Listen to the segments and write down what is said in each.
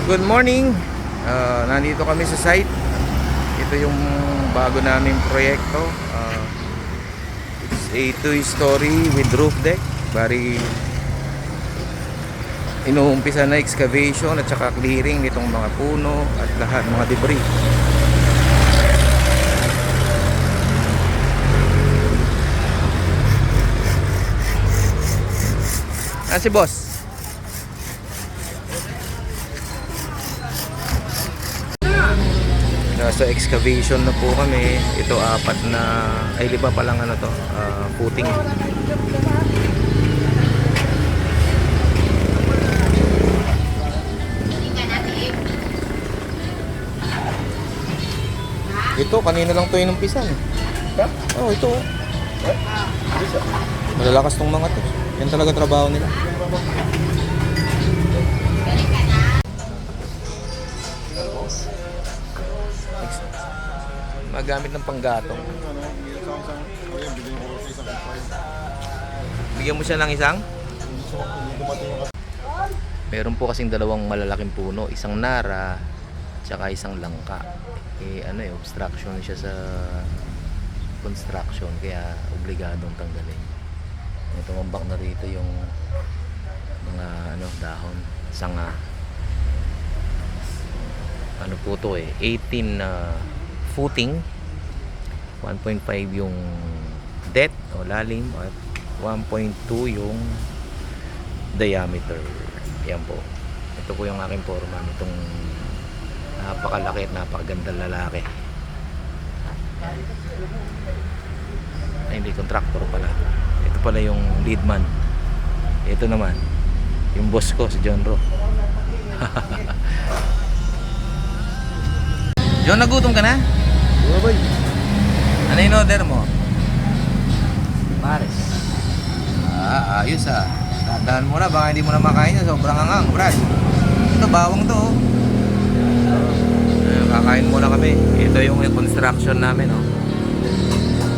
Good morning. Nandito kami sa site. Ito yung bago naming proyekto. It's a 2-story with roof deck. Bari inuumpisa na excavation at saka clearing nitong mga puno at lahat mga debris. Si boss? Nasa excavation na po kami. Ito 4 na, ay 5 pa lang ano to, footing. Ito kanina lang to inumpisan. Oh, ito. Malalakas tong mga to. Yan talaga trabaho nila. Magamit ng panggatong. Bigyan mo siya ng isang? Meron po kasing dalawang malalaking puno, isang nara tsaka isang langka. Obstruction siya sa construction kaya obligadong tanggalin. Tumambak na rito yung mga dahon, sanga. Ano po to 18 na footing, 1.5 yung depth o lalim at 1.2 yung diameter. Yan po. Ito po yung aking foreman, itong napakalaki at napakagandang lalaki. Ay, hindi, contractor pala. Ito pala yung lead man. Ito naman yung boss ko, si John Ro. John, nagutom ka na? Oo, boy. Ano yung order mo? Pares. Ayos Dahan mo na, baka hindi mo na makain na. Sobrang angang, Brad. Ito, bawang to. Kakain muna kami. Ito yung construction namin,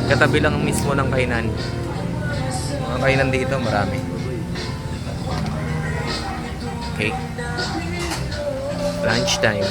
katabi lang mismo ng kainan. Mga kainan dito, marami. Okay. Lunch time.